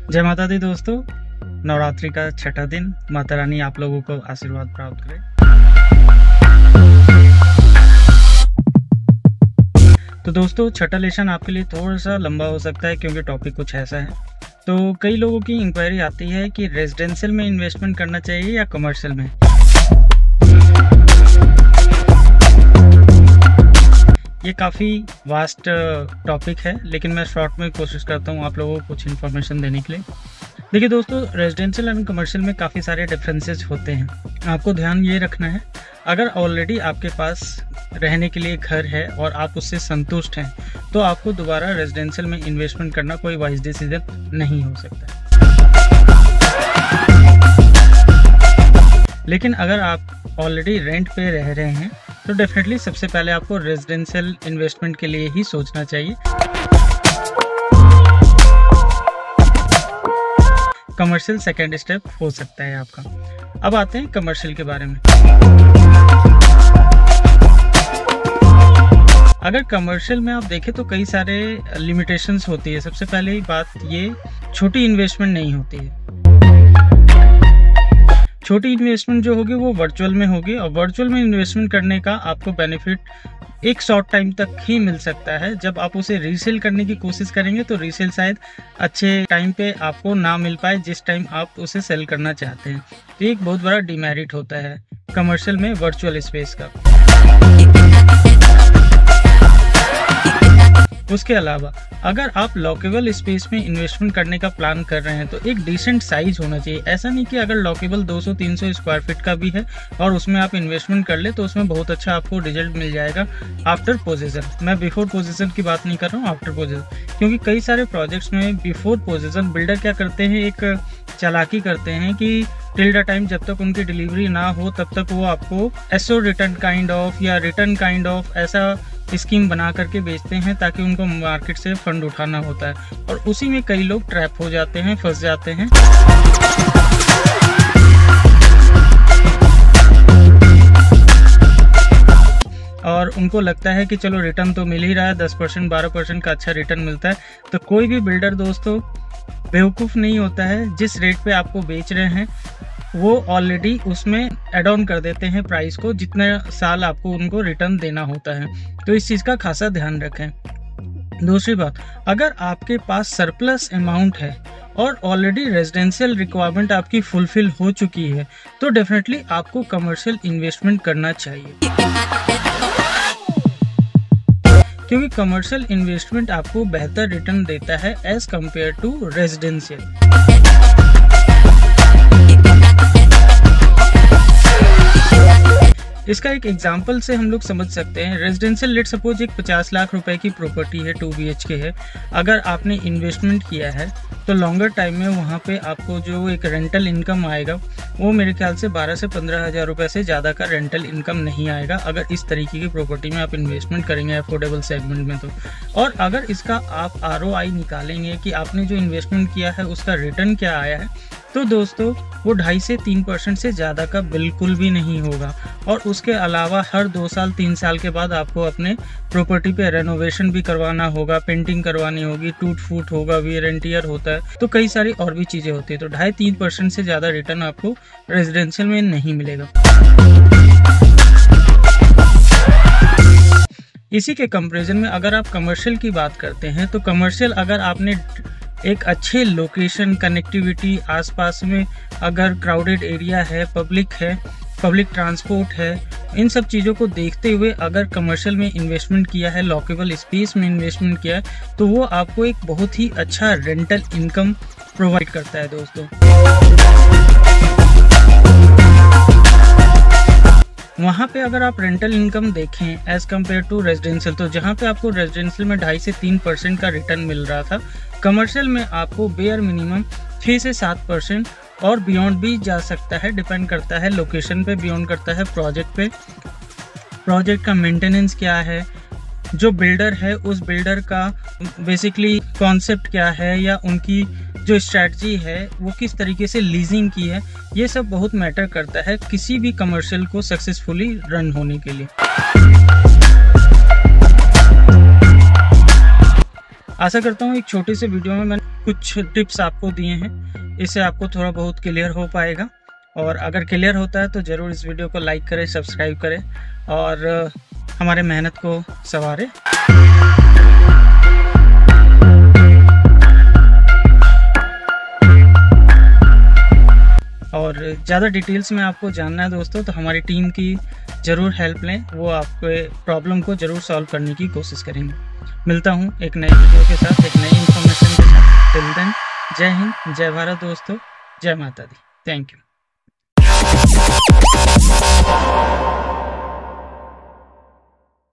जय माता दी दोस्तों, नवरात्रि का छठा दिन। माता रानी आप लोगों को आशीर्वाद प्राप्त करे। तो दोस्तों, छठा लेसन आपके लिए थोड़ा सा लंबा हो सकता है क्योंकि टॉपिक कुछ ऐसा है। तो कई लोगों की इंक्वायरी आती है कि रेजिडेंशियल में इन्वेस्टमेंट करना चाहिए या कमर्शियल में। ये काफ़ी वास्ट टॉपिक है, लेकिन मैं शॉर्ट में कोशिश करता हूँ आप लोगों को कुछ इन्फॉर्मेशन देने के लिए। देखिए दोस्तों, रेजिडेंशियल एंड कमर्शियल में काफ़ी सारे डिफरेंसेस होते हैं। आपको ध्यान ये रखना है, अगर ऑलरेडी आपके पास रहने के लिए घर है और आप उससे संतुष्ट हैं, तो आपको दोबारा रेजिडेंशियल में इन्वेस्टमेंट करना कोई वाइज डिसीजन नहीं हो सकता। लेकिन अगर आप ऑलरेडी रेंट पे रह रहे हैं तो डेफिनेटली सबसे पहले आपको रेजिडेंशियल इन्वेस्टमेंट के लिए ही सोचना चाहिए। कमर्शियल सेकेंड स्टेप हो सकता है आपका। अब आते हैं कमर्शियल के बारे में। अगर कमर्शियल में आप देखें तो कई सारे लिमिटेशंस होती है। सबसे पहले बात ये, छोटी इन्वेस्टमेंट नहीं होती है। छोटी इन्वेस्टमेंट जो होगी वो वर्चुअल में होगी, और वर्चुअल में इन्वेस्टमेंट करने का आपको बेनिफिट एक शॉर्ट टाइम तक ही मिल सकता है। जब आप उसे रीसेल करने की कोशिश करेंगे तो रीसेल शायद अच्छे टाइम पे आपको ना मिल पाए जिस टाइम आप उसे सेल करना चाहते हैं। तो एक बहुत बड़ा डिमेरिट होता है कमर्शियल में वर्चुअल स्पेस का। उसके अलावा अगर आप लॉकेबल स्पेस में इन्वेस्टमेंट करने का प्लान कर रहे हैं तो एक डिसेंट साइज होना चाहिए। ऐसा नहीं कि अगर लॉकेबल 200-300 स्क्वायर फीट का भी है और उसमें आप इन्वेस्टमेंट कर ले तो उसमें बहुत अच्छा आपको रिजल्ट मिल जाएगा आफ्टर पोजीशन। मैं बिफोर पोजीशन की बात नहीं कर रहा हूँ, आफ्टर पोजीशन। क्योंकि कई सारे प्रोजेक्ट्स में बिफोर पोजीशन बिल्डर क्या करते हैं, एक चालाकी करते हैं कि टिल द टाइम जब तक उनकी डिलीवरी ना हो तब तक वो आपको एसओ रिटर्न काइंड ऑफ या रिटर्न काइंड ऑफ ऐसा स्कीम बना करके बेचते हैं ताकि उनको मार्केट से फंड उठाना होता है, और उसी में कई लोग ट्रैप हो जाते हैं, फंस जाते हैं। और उनको लगता है कि चलो रिटर्न तो मिल ही रहा है, 10% 12% का अच्छा रिटर्न मिलता है। तो कोई भी बिल्डर दोस्तों बेवकूफ़ नहीं होता है। जिस रेट पे आपको बेच रहे हैं वो ऑलरेडी उसमें एड ऑन कर देते हैं प्राइस को, जितने साल आपको उनको रिटर्न देना होता है। तो इस चीज़ का खासा ध्यान रखें। दूसरी बात, अगर आपके पास सरप्लस अमाउंट है और ऑलरेडी रेजिडेंशियल रिक्वायरमेंट आपकी फुलफिल हो चुकी है तो डेफिनेटली आपको कमर्शियल इन्वेस्टमेंट करना चाहिए, क्योंकि कमर्शियल इन्वेस्टमेंट आपको बेहतर रिटर्न देता है एज कंपेयर टू रेजिडेंशियल। इसका एक एग्जांपल से हम लोग समझ सकते हैं। रेजिडेंशियल लेट सपोज एक 50 लाख रुपए की प्रॉपर्टी है, 2 BHK है। अगर आपने इन्वेस्टमेंट किया है तो लॉन्गर टाइम में वहाँ पे आपको जो एक रेंटल इनकम आएगा वो मेरे ख्याल से 12 से 15 हज़ार रुपये से ज़्यादा का रेंटल इनकम नहीं आएगा अगर इस तरीके की प्रॉपर्टी में आप इन्वेस्टमेंट करेंगे अफोर्डेबल सेगमेंट में तो। और अगर इसका आप ROI निकालेंगे कि आपने जो इन्वेस्टमेंट किया है उसका रिटर्न क्या आया है, तो दोस्तों वो 2.5 से 3% से ज़्यादा का बिल्कुल भी नहीं होगा। और उसके अलावा हर 2 साल 3 साल के बाद आपको अपने प्रॉपर्टी पे रेनोवेशन भी करवाना होगा, पेंटिंग करवानी होगी, टूट फूट होगा, वियर एंड टियर होता है, तो कई सारी और भी चीज़ें होती है। तो 2.5-3% से ज़्यादा रिटर्न आपको रेजिडेंशियल में नहीं मिलेगा। इसी के कंपैरिजन में अगर आप कमर्शियल की बात करते हैं तो कमर्शियल अगर आपने एक अच्छे लोकेशन, कनेक्टिविटी, आसपास में अगर क्राउडेड एरिया है, पब्लिक ट्रांसपोर्ट है, इन सब चीज़ों को देखते हुए अगर कमर्शियल में इन्वेस्टमेंट किया है, लॉकेबल स्पेस में इन्वेस्टमेंट किया है, तो वो आपको एक बहुत ही अच्छा रेंटल इनकम प्रोवाइड करता है दोस्तों। वहाँ पे अगर आप रेंटल इनकम देखें एज कम्पेयर टू रेजिडेंशियल, तो जहाँ पे आपको रेजिडेंशियल में 2.5 से 3% का रिटर्न मिल रहा था, कमर्शियल में आपको बेयर मिनिमम 6 से 7% और बियॉन्ड भी जा सकता है। डिपेंड करता है लोकेशन पे, बियॉन्ड करता है प्रोजेक्ट पे, प्रोजेक्ट का मेंटेनेंस क्या है, जो बिल्डर है उस बिल्डर का बेसिकली कॉन्सेप्ट क्या है, या उनकी जो स्ट्रैटेजी है वो किस तरीके से लीजिंग की है, ये सब बहुत मैटर करता है किसी भी कमर्शियल को सक्सेसफुली रन होने के लिए। आशा करता हूँ एक छोटे से वीडियो में मैंने कुछ टिप्स आपको दिए हैं, इससे आपको थोड़ा बहुत क्लियर हो पाएगा। और अगर क्लियर होता है तो ज़रूर इस वीडियो को लाइक करें, सब्सक्राइब करें और हमारे मेहनत को संवारें। और ज़्यादा डिटेल्स में आपको जानना है दोस्तों तो हमारी टीम की ज़रूर हेल्प लें, वो आपके प्रॉब्लम को ज़रूर सॉल्व करने की कोशिश करेंगे। मिलता हूँ एक नई वीडियो के साथ, एक नई इन्फॉर्मेशन के साथ। टिल देन, जय हिंद, जय भारत दोस्तों, जय माता दी। Thank you.